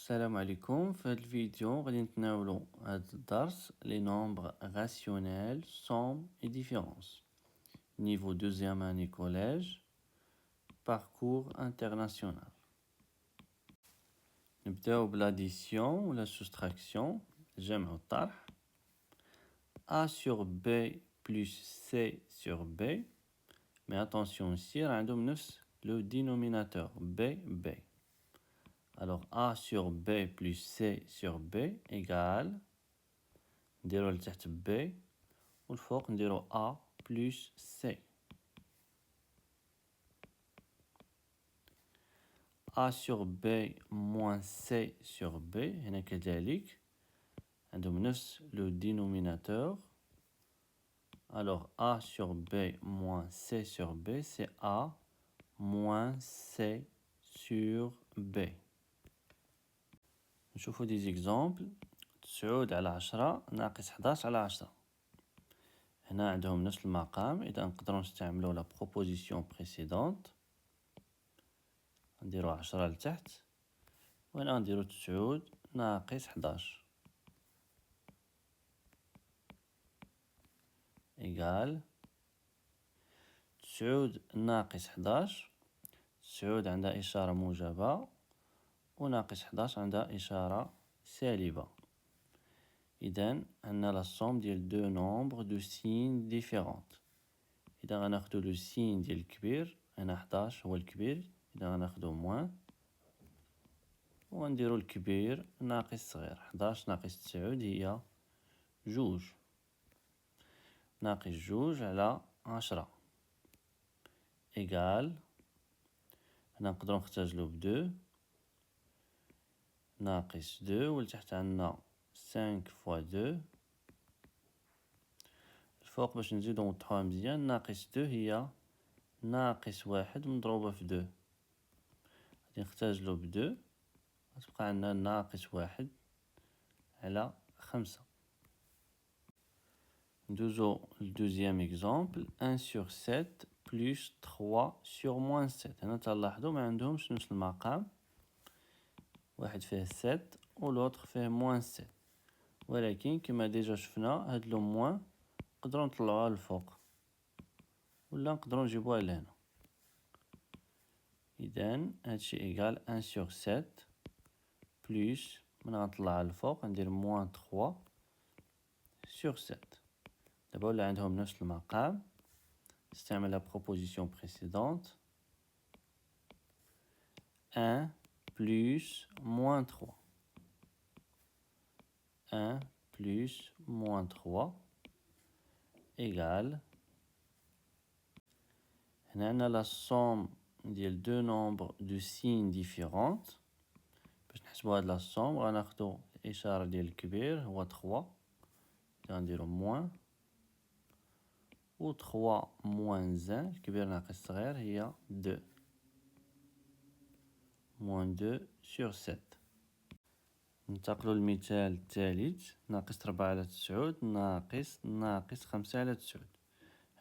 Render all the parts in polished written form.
السلام عليكم. في هذا الفيديو غادي نتناولوا هذا الدرس les nombres rationnels somme et différence niveau deuxième année collège parcours international. نبداو بالاديسيون ولا soustraction الجمع والطرح. a sur b plus c sur b, mais attention ici راه عندهم نفس le dénominateur b. Alors A sur B plus C sur B égale نديرو لتحت B والفوق نديرو A plus C. A sur B moins C sur B هنا كذلك عندهم نفس le dénominateur. Alors A sur B moins C sur B c'est A moins C sur B. نشوفو des exemples. 9 على 10 ناقص 11 على 10. هنا عندهم نفس المقام، إذا نقدروا نستعملوا لا بروبوزيسيون بريسيدونت. نديرو 10 لتحت وهنا نديرو 9 ناقص 11 إيكال 9 ناقص 11. 9 عندها إشارة موجبة وناقص 11 عندها إشارة سالبة. إذن عندنا لا somme ديال دو نومبر دو سين ديفيرونت. إذا غناخدو لو سين ديال الكبير، هنا 11 هو الكبير، إذا غناخدو موان وغنديرو الكبير ناقص صغير. 11 ناقص 9 هي جوج، ناقص جوج على 10 إيكال هنا نقدرو نختزلو بدو ناقص دو ولتحت عندنا 5 فوا دو. الفوق باش نزيدو نوضحوها مزيان، ناقص دو هي ناقص واحد مضروبة في دو، غادي نختزلو بدو غتبقى عندنا ناقص واحد على 5. ندوزو لدوزيام اكزومبل 1 sur 7 plus 3 sur moins 7. هنا تلاحظوا ما عندهمش نفس المقام، واحد فيه 7 والأوتر فيه moins 7، ولكن كما ديجا شفنا هاد لو موان نقدروا نطلعوها للفوق ولا نقدروا نجيبوها لهنا. إذن هادشي إيكال 1 sur 7 بلوس من غنطلعها للفوق ندير موان 3 sur 7. دابا ولا عندهم نفس المقام، نستعمل لا بروبوزيسيون بريسيدونت 1 plus moins 3. 1 plus moins 3 égale هنا عندنا لا somme ديال دو نومبر دو سين ديفيرونت. باش نحسبو هاد لا somme غناخدو الإشارة ديال الكبير هو 3، غنديرو موان و 3 moins 1 الكبير ناقص الصغير هي 2 moins 2 sur 7. ننتقلو للمثال الثالث، ناقص 4 على 9 ناقص 5 على 9.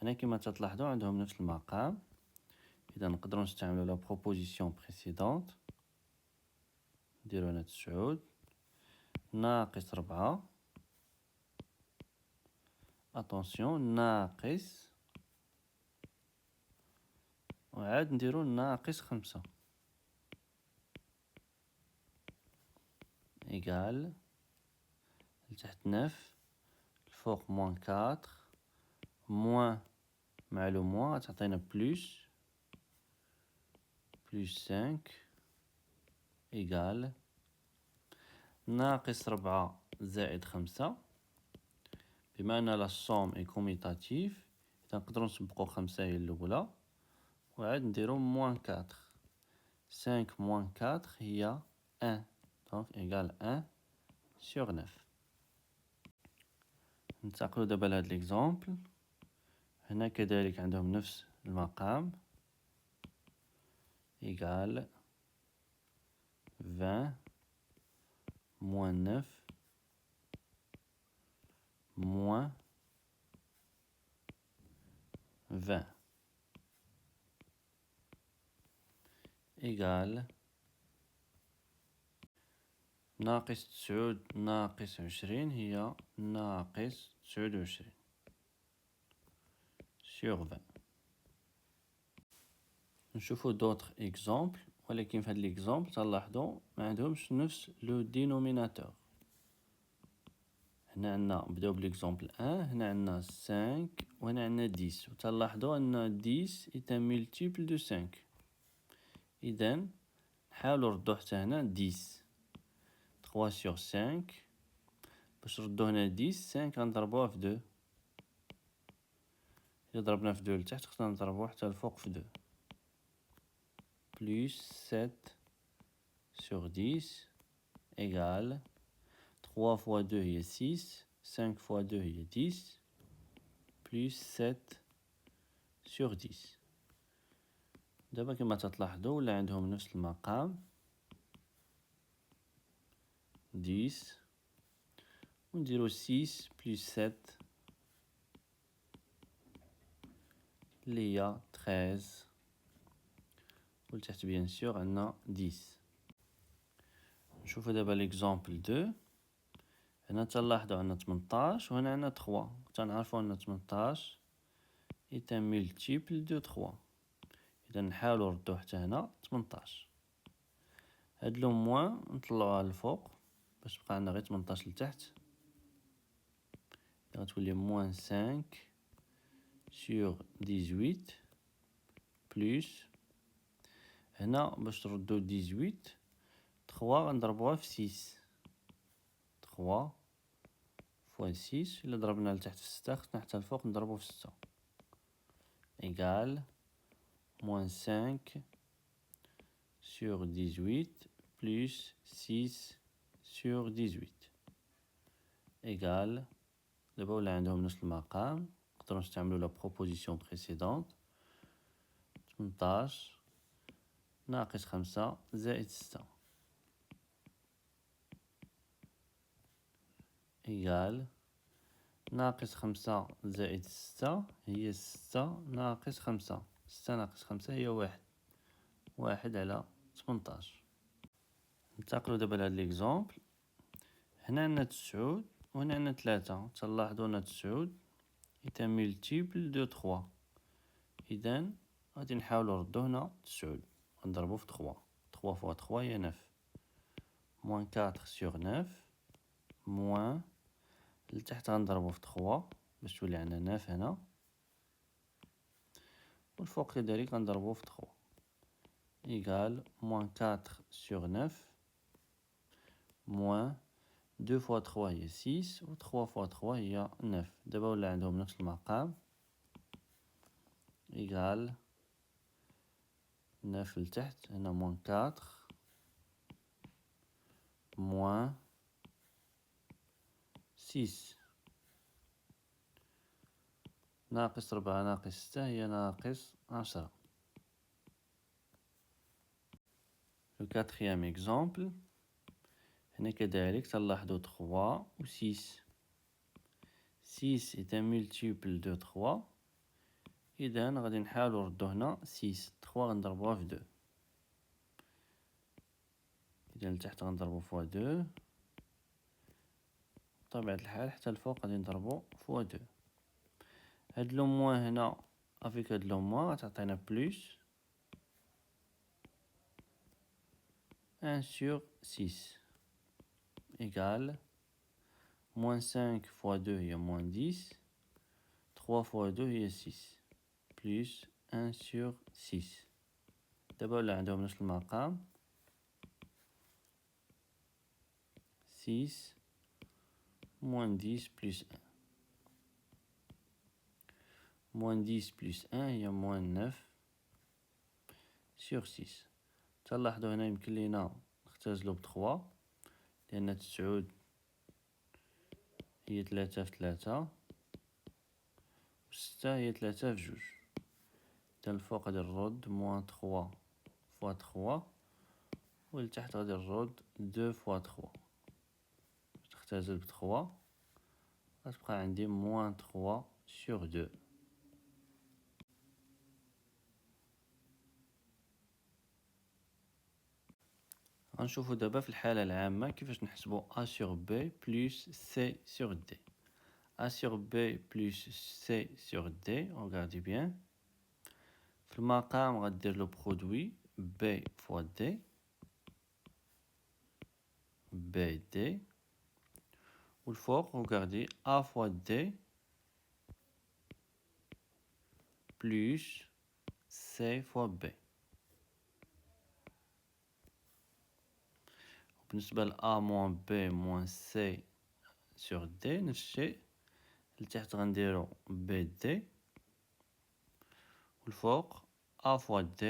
هنا كما تلاحظوا عندهم نفس المقام، إذا نقدروا نستعملوا لا بروبوزيسيون بريسيدونت. نديرو هنا 9 ناقص 4 اتونسيون ناقص وعاد نديرو ناقص 5 إيكال لتحت 9 الفوق موان 4 موان مع لو موان تعطينا بلوس 5 إيكال ناقص 4 زائد 5. بما أن لا somme est commutatif إذا نقدرو نسبقو 5 هي الأولى وعاد نديرو موان 4. 5 موان 4 هي 1، دونك إيكال 1 sur 9. ننتقلو دابا لهاد ليكزومبل. هنا كذلك عندهم نفس المقام إيكال 20 moins 9 moins 20 égale ناقص 9 ناقص 20 هي ناقص 29 sur 20. نشوفو d'autres exemples ولكن في هاد l'exemple تلاحظوا ما عندهمش نفس لو دينوميناتور. هنا عندنا نبداو بليكزومبل 1، هنا عندنا 5 وهنا عندنا 10 وتلاحظوا ان 10 est un multiple de 5. اذا نحاولوا نردو حتى هنا 10 3 sur 5. باش نردو هنا 10 5 غنضربوها في 2. إلا ضربنا في 2 لتحت خصنا نضربوه حتى الفوق في 2 plus 7 sur 10 égale 3 fois 2 هي 6 5 fois 2 هي 10 plus 7 sur 10. دابا كما تلاحظوا ولا عندهم نفس المقام 10 ونديرو 6 plus 7 اللي هي 13 ولتحت بيان سور عندنا 10. نشوفو دابا ليكزامبل 2. هنا تلاحظوا عندنا 18 وهنا عندنا 3 تنعرفوا ان 18 est un multiple de 3. اذا نحاولوا نردو حتى هنا 18. هاد لو موان نطلعوها للفوق باش تبقى عندنا غير 18 لتحت. غتولي موان 5 sur 18 بلوس هنا باش نردو 18 3 غنضربوها في 6 3 فوا 6 إلا ضربنا لتحت في 6 خصنا حتى الفوق نضربو في 6 إيكال موان 5 sur 18 plus 6 sur 18 إيكال. دابا ولا عندهم نفس المقام نقدرو نستعملو لا بروبوزيسيون بريسيدونت 18 ناقص 5 زائد 6 إيكال ناقص 5 زائد 6 هي 6 ناقص 5. 6 ناقص 5 هي 1 1 على 18. ننتقلو دابا لهاد ليكزومبل. هنا عندنا 9 وهنا عندنا 3 تلاحظوا ان 9 est un multiple de 3. إذا غادي نحاولو نردو هنا 9 غنضربو في 3 3 فوا 3 هي 9 موان 4 sur 9 موان لتحت غنضربو في 3 باش تولي عندنا 9 هنا والفوق كذلك غنضربو في 3 إيكال موان 4 sur 9 موان 2 fois 3 هي 6 و 3 fois 3 هي 9. دابا ولا عندهم نفس المقام إيكال 9 لتحت هنا موان 4 موان 6 ناقص 4 ناقص 6 هي ناقص 10. Le quatrième exemple. هنا كذلك تلاحظوا 3 و 6. 6 est un multiple de 3. إذا غادي نحاولو نردو هنا 6 3 غنضربوها في 2. إذا لتحت غنضربو فوا 2 بطبيعة الحال حتى الفوق غادي نضربو فوا 2. هاد لو موان هنا افيك هاد لو موان غتعطينا بلوس 1 sur 6 égale moins 5 fois 2 هي moins 10 3 fois 2 هي 6 plus 1 sur 6. دابا ولا عندهم نفس المقام 6 moins 10 plus 1 moins 10 plus 1 هي moins 9 sur 6. تلاحظوا هنا يمكن لينا نختزلو ب 3 لأن 9 هي 3 في 3 و 6 هي 3 في 2. إذا الفوق غادي نرد موان 3 فوا 3 ولتحت غادي نرد 2 فوا 3 باش نختزل ب 3 غتبقى عندي موان 3 sur 2. غنشوفو دابا في الحالة العامة كيفاش نحسبو A sur B plus C sur D. A sur B plus C sur D, regardez bien. في المقام غدير لو برودوي B fois D, BD. والفوق regardez A fois D plus C fois B. بالنسبة ل A moins B moins C sur D نفس الشيء. لتحت غنديرو BD والفوق A fois D.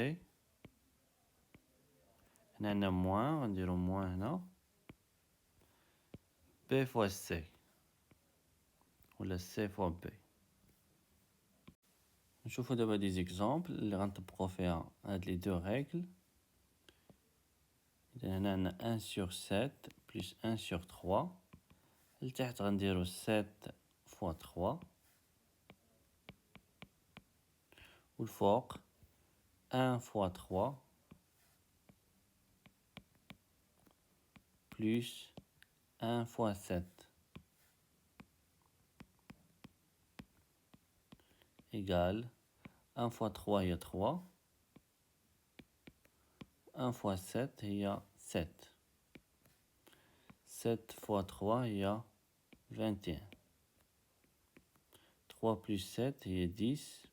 هنا عندنا موان غنديرو موان هنا B fois C ولا C fois B. نشوفو دابا دي زيكزامبل اللي غنطبقو فيها هاد لي دو ريغل. إذا هنا عندنا 1 sur 7 plus 1 sur 3. لتحت غنديرو 7 fois 3 والفوق 1 fois 3 plus 1 fois 7 égale 1 fois 3 هي 3 1 fois 7 هي 7 7 fois 3 هي 21 3 plus 7 هي 10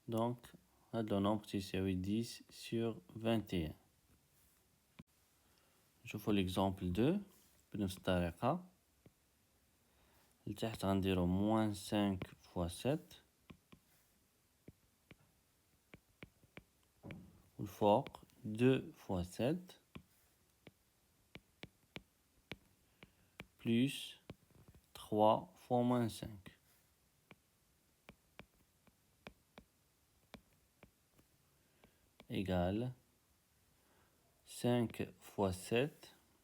donc هاد لو نومبر تيساوي 10 sur 21. نشوفو ليكزامبل 2 بنفس الطريقة. لتحت غنديرو موان 5 fois 7 والفوق 2 fois 7 plus 3 fois moins 5 égale 5 fois 7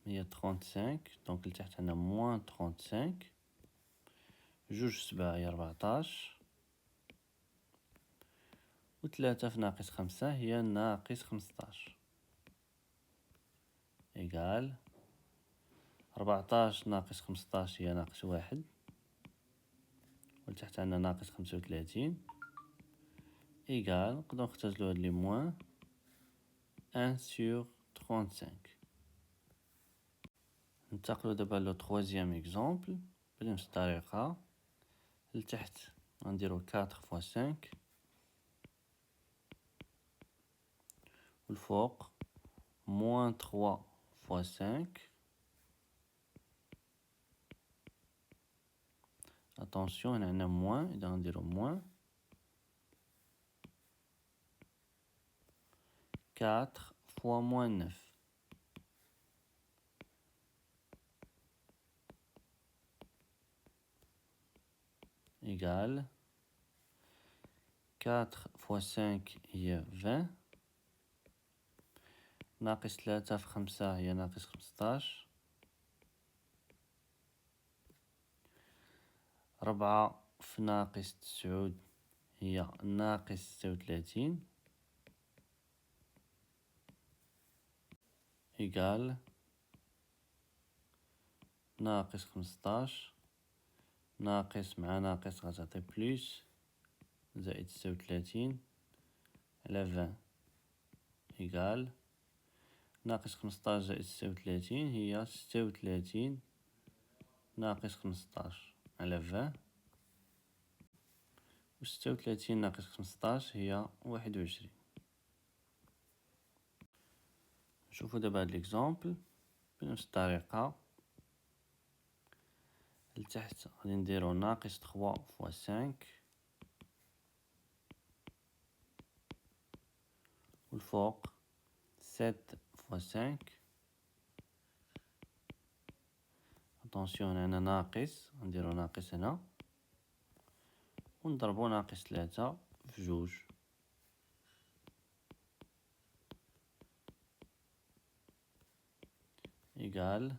هي 35 donc لتحت عندنا moins 35 جوج سبعة هي 14 وثلاثة في ناقص 5 هي ناقص 15 égale 14 ناقص 15 هي ناقص 1 ولتحت عندنا ناقص 35 égale نقدرو نختزلو هاد لي موان 1 sur 35. ننتقلو دابا لو troisième exemple بنفس الطريقة. لتحت غنديرو 4 fois 5 والفوق moins 3 fois 5. attention هنا عندنا moins إذا غنديرو moins 4 fois moins 9 égale 4 fois 5 هي 20 ناقص 3 في 5 هي ناقص 15 4 في ناقص 9 هي ناقص 36 égale ناقص 15 ناقص مع ناقص غتعطي بلوس زائد 36 على 20 égale ناقص 15 زائد 36 هي 36 ناقص 15 على 20 و 36 ناقص 15 هي 21. نشوفو دابا هاد ليكزامبل بنفس الطريقة. لتحت غادي نديرو ناقص 3 فوا 5 والفوق 7 فوا 5. اتونسيون هنا ناقص نديرو ناقص هنا ونضربو ناقص 3 في جوج إيكال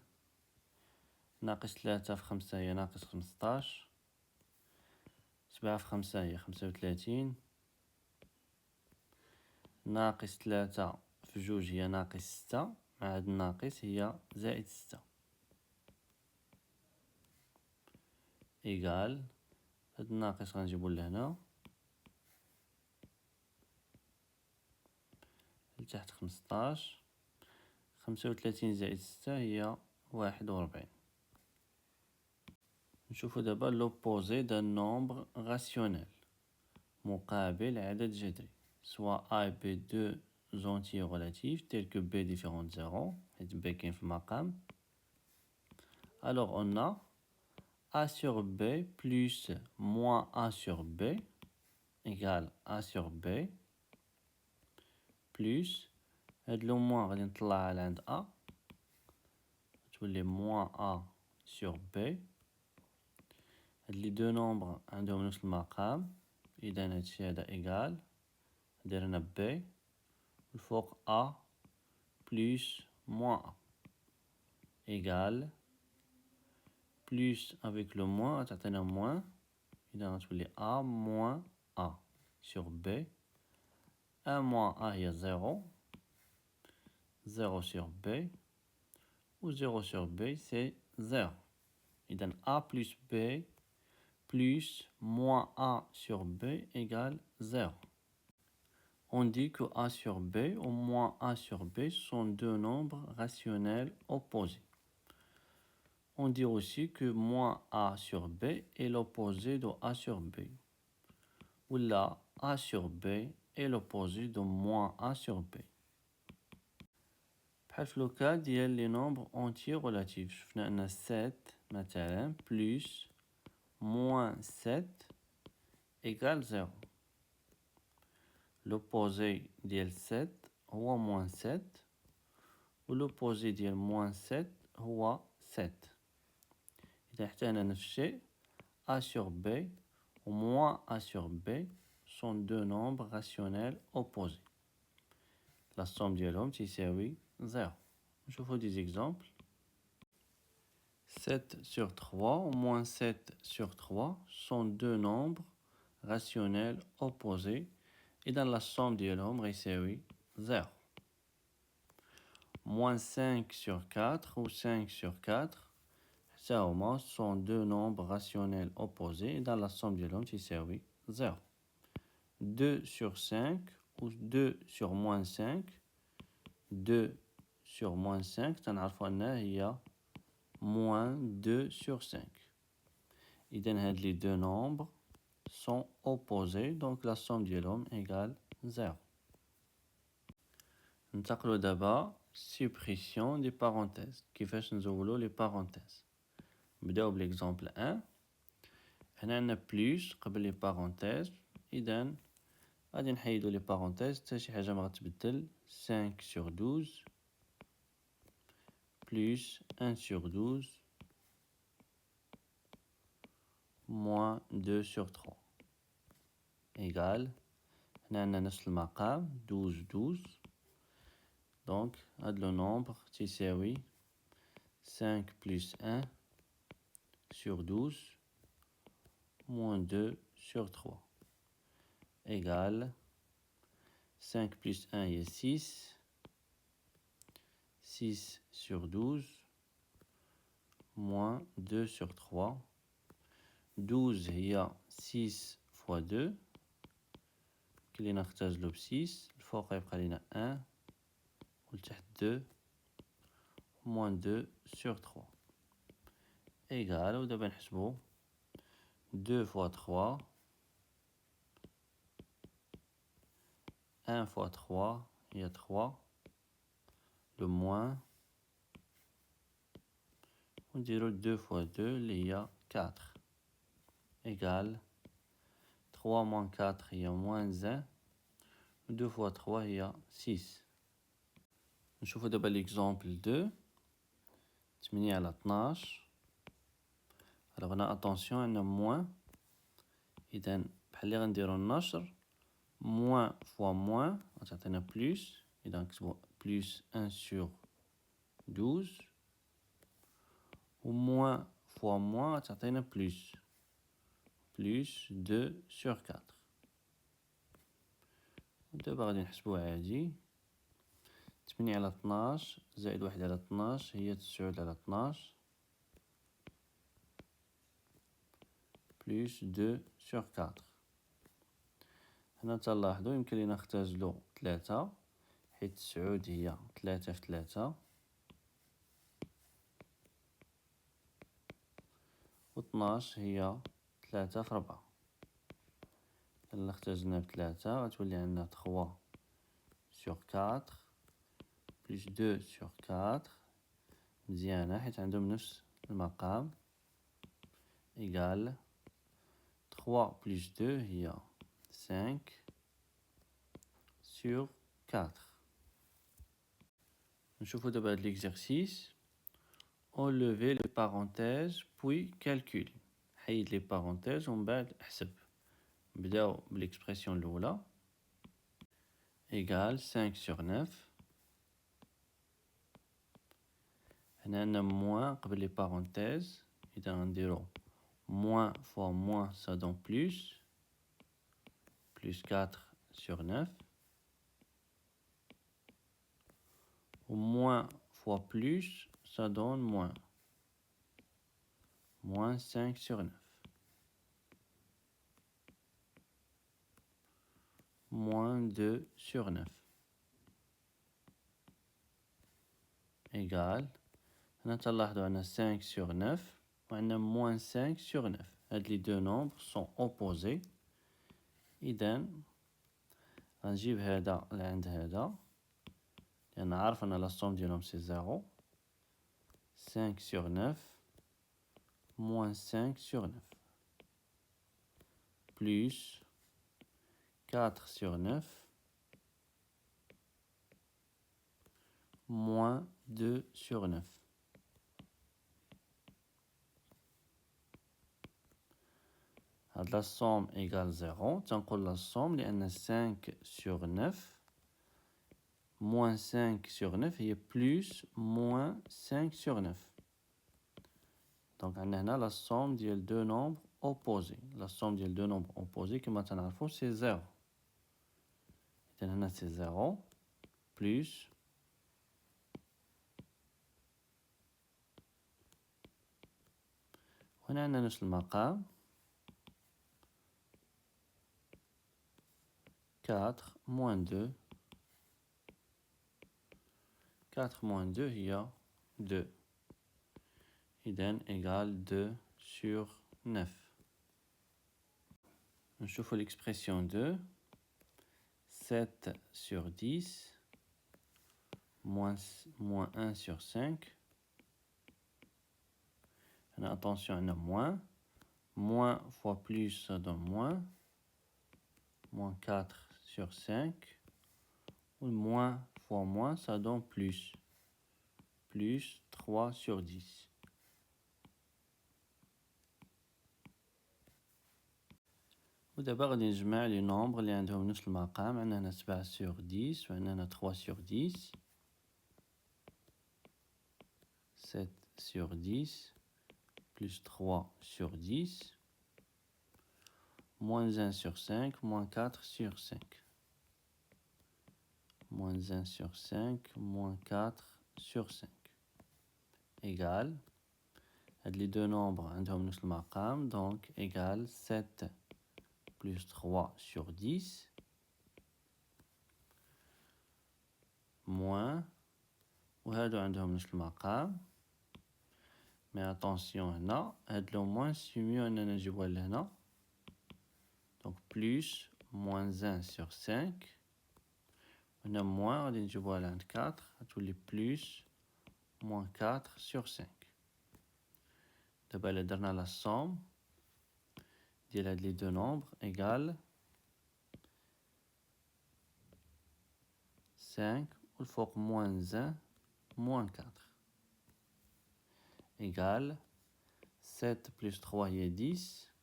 ناقص 3 في 5 هي ناقص 15 7 في 5 هي 35 ناقص 3 في جوج هي ناقص 6 عاد الناقص هي زائد 6 إيكال هاد الناقص غنجيبو لهنا لتحت 15 35 زائد 6 هي 41. نشوفو دابا لوبوزي دان نومبر راسيونيل مقابل عدد جذري soit A et B deux entiers relatifs tels que B différent de 0 et B qui est في المقام. Alors on a A sur B plus moins A sur B égale A sur B plus هاد لو موان غادي نطلعها لعند A تولي moins A sur B. هاد لي دو نومبر عندهم نفس المقام إذا هادشي هذا إيكال درنا B الفوق A plus moins A égale plus avec le moins تعطينا moins إذا غتولي A moins A sur B 1 moins A هي 0 0 sur B ou 0 sur B c'est 0 إذا A plus B plus moins A sur B égale 0. On dit que A sur B ou moins A sur B sont deux nombres rationnels opposés. On dit aussi que moins A sur B est l'opposé de A sur B. Ou là, A sur B est l'opposé de moins A sur B. بحال في لو كا ديال لي نومبر اونتيي relatifs شفنا أن 7 مثلا plus moins 7 égale 0. L'opposé ديال 7 هو moins 7 و l'opposé ديال moins 7 هو 7. إذا حتى هنا نفس الشيء A sur B ou moins A sur B sont deux nombres rationnels opposés. La somme ديالهم تساوي 0. نشوفو des exemples. 7 sur 3 ou moins 7 sur 3 sont deux nombres rationnels opposés et dans la somme ديالهم غيساوي 0. Moins 5 sur 4 ou 5 sur 4 حتى هما sont deux nombres rationnels opposés et dans la somme ديالهم تساوي 0. 2 sur 5 ou 2 sur moins 5 2 sur moins 5 تنعرفو أنها هي moins 2 sur 5. إذن هاد les deux nombres sont opposés donc la somme ديالهم égale 0. ننتقلو دابا suppression des parenthèses. كيفاش نزولو les parenthèses. نبداو بالإكزامبل 1. هنا عندنا بلوس قبل لي parenthèses إذن غادي نحيدو لي parenthèses حتى شي حاجة ما غتبدل 5 sur 12 plus 1 sur 12 moins 2 sur 3 égale هنا عندنا نفس المقام 12 12 donc هاد لو نومبر تساوي 5 plus 1 sur 12 moins 2 sur 3 égale 5 plus 1 est 6 6 sur 12 moins 2 sur 3 12 هي 6 fois 2 كلينا نختزلو ب 6 الفوق يبقى لينا 1 ولتحت 2 moins 2 sur 3 égale ودابا نحسبو 2 fois 3 1 fois 3 هي 3 le moins ونديرو 2 fois 2 اللي هي 4 égale 3 moins 4 هي moins 1 و 2 fois 3 هي 6. نشوفو دابا l'exemple 2 8 على 12. alors هنا attention عندنا moins إذن بحال اللي غنديرو النشر moins fois moins غتعطينا plus إذا نكتبو plus 1 sur 12 و moins fois moins غتعطينا plus 2 sur 4 ودابا غادي نحسبو عادي 8 على 12 زائد 1 على 12 هي 9 على 12 بلس 2 sur 4. هنا تلاحظوا يمكن لينا نختزلو 3 حيت 9 هي 3 في 3 و 12 هي 3 في 4. إلا اختزلنا ب3 غتولي عندنا 3 sur 4 بلس 2 sur 4 مزيانة حيت عندهم نفس المقام إيكال 3 بلس 2 هي 5 sur 4. نشوفو دابا هاد l'exercice. Enlever les parenthèses puis calcule. حيد les parenthèses ومن بعد احسب. نبداو بالإكسبرسيون الأولى إيكال 5 sur 9. هنا عندنا موان قبل لي بارونتيز، إذا غنديرو موان فوا موان ça donne plus 4 sur 9 ou moins fois plus ça donne moins 5 sur 9 moins 2 sur 9 égale. هنا تلاحظوا عندنا 5 sur 9 وعندنا moins 5 sur 9. هاد لي deux nombres sont opposés. إذا غنجيب هذا لعند هذا لأن عارف أن لا somme ديالهم سي 0. 5 sur 9 moins 5 sur 9 plus 4 sur 9 moins 2 sur 9. هاد la somme égale 0. تنقول la somme لأن 5 sur 9 moins 5 sur 9 هي plus moins 5 sur 9. Donc عندنا هنا la somme ديال deux nombres opposés. La somme ديال deux nombres opposés كما تنعرفو c'est 0. إذا هنا c'est 0 plus وهنا عندنا نفس المقام 4 moins 2. 4 moins 2 هي 2. إذن égale 2 sur 9. نشوفو l'expression 2. 7 sur 10 moins 1 sur 5. هنا attention عندنا moins. Moins fois plus ça donne moins 4 sur 5. Ou moins fois moins ça donne plus 3 sur 10. ودابا غادي نجمع لي نومبر اللي عندهم نفس المقام. عندنا هنا 7 sur 10 وعندنا هنا 3 sur 10. 7 sur 10 plus 3 sur 10 moins 1 sur 5 moins 4 sur 5. Moins 1 sur 5 moins 4 sur 5 égale. هاد لي deux nombres عندهم نفس المقام donc égale 7 plus 3 sur 10 moins وهادو عندهم نفس المقام mais attention هنا هاد لو moins سي mieux أننا نجيبوها لهنا donc plus moins 1 sur 5 هنا moins غادي نجيبوها لعند 4 غتولي plus moins 4 sur 5. دابا إلا درنا لا somme ديال هاد لي deux nombres égale 5 والفوق moins 1 moins 4 égale 7 plus 3 هي 10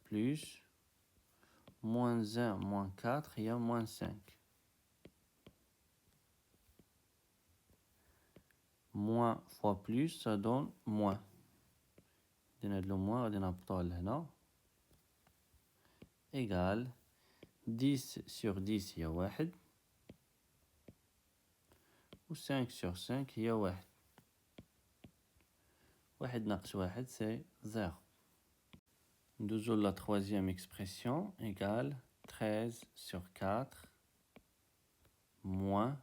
plus moins 1 moins 4 هي moins 5 moins fois plus ça donne moins. إذن هاد لو moins غادي نهبطوه لهنا égale 10 sur 10 هي واحد. و 5 sur 5 هي واحد. واحد ناقص واحد c'est 0. ندوزو la troisième expression égale 13 sur 4 moins.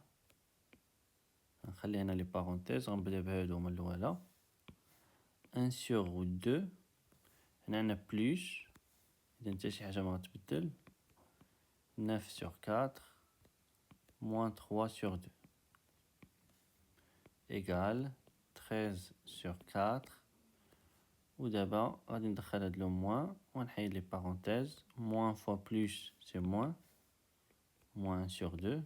نخلي هنا لي parenthèses غنبدا بهادو هما الأولى. 1 sur 2. هنا عندنا بلوس، إذا حتى شي حاجة مغتبدل. 9 sur 4 moins 3 sur 2 égale 13 sur 4. ودابا غادي ندخل هاد لو موان ونحيد لي parenthèses. moins fois plus c'est moins. moins 1 sur 2.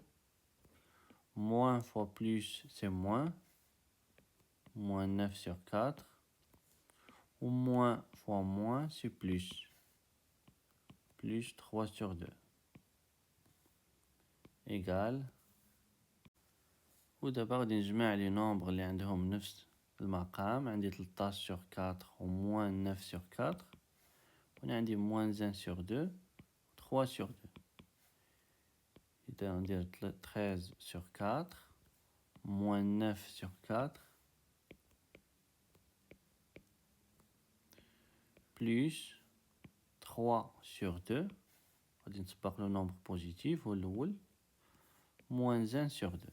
moins fois plus c'est moins. moins 9 sur 4. ou moins fois moins c'est plus. plus 3 sur 2 égale. ودابا غادي نجمع لي نومبر اللي عندهم نفس المقام. عندي 13 sur 4 و moins 9 sur 4. وهنا عندي moins 1 sur 2 3 sur 2. إذا ندير 13 sur 4 moins 9 sur 4 plus 3 sur 2. غادي نسبق لو نومبر بوزيتيف هو الأول. moins 1 sur 2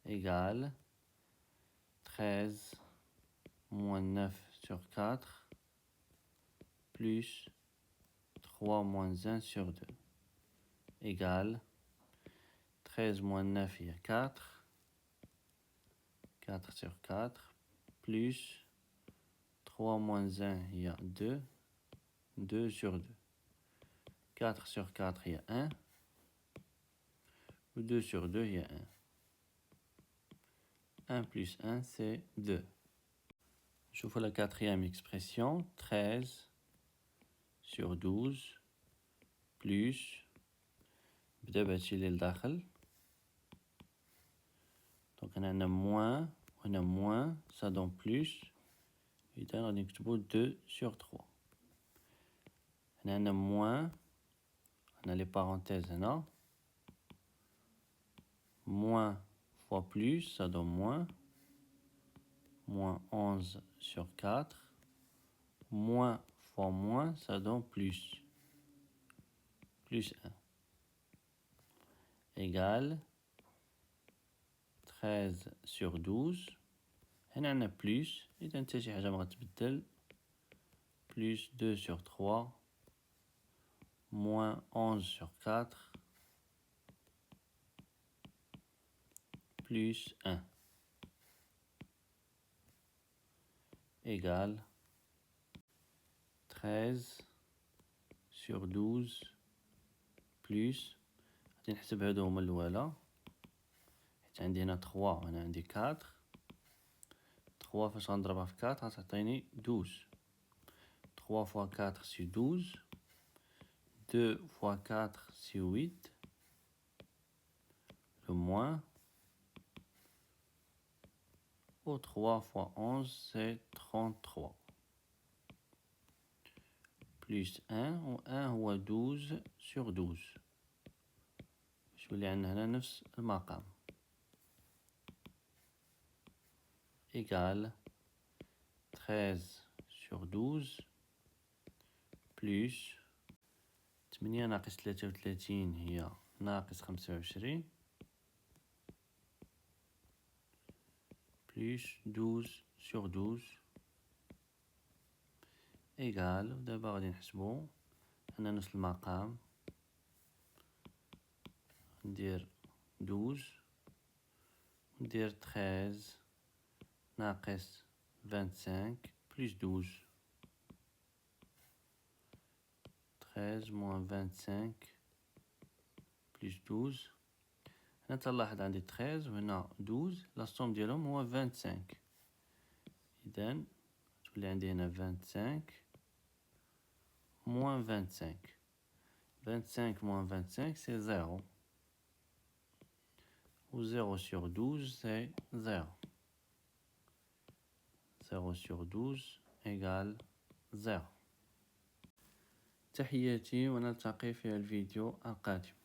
égale 13 moins 9 sur 4 plus 3 moins 1 sur 2 égale 13 moins 9 il y a 4. 4 sur 4 plus 3 moins 1 il y a 2. 2 sur 2. 4 sur 4 il y a 1. 2 sur 2 il y a 1. 1 plus 1 c'est 2. Je vois la quatrième expression. 13 sur 12 plus. بدأ بهادشي اللي لداخل. دونك هنا عندنا موان وهنا موان ça donne plus. إذا غادي نكتبو 2 sur 3. هنا عندنا موان. هنا لي parenthèses هنا. moins fois plus ça donne moins. moins 11 sur 4. moins fois moins ça donne plus. plus 1 égale 13 sur 12. هنا عندنا plus. إذا حتى شي حاجة مغتبدل. plus 2 sur 3 moins 11 sur 4 plus 1 égale 13 sur 12 plus. غادي نحسب هادو هما الأولى حيت عندي هنا 3 وهنا عندي 4. 3 فاش غنضربها في 4 غتعطيني 12. 3 fois 4 c'est 12. 2 fois 4 c'est 8. Le moins. Ou 3 fois 11 c'est 33. plus 1 و 1 هو 12 sur 12. باش يولي عندنا هنا نفس المقام égale 13 sur 12 plus 8 ناقص 33 هي ناقص 25 plus 12 sur 12 égale. ودابا غادي نحسبو هنا نفس المقام. ندير 12 ندير 13 ناقص 25 plus 12. 13 moins 25 plus 12. هنا تلاحظ عندي 13 وهنا 12. لا صوم ديالهم هو 25. إذن تولي عندي هنا 25 moins 25. 25 moins 25 c'est 0. Ou 0 sur 12 c'est 0. 0 sur 12 égale 0. تحياتي ونلتقي في الفيديو القادم.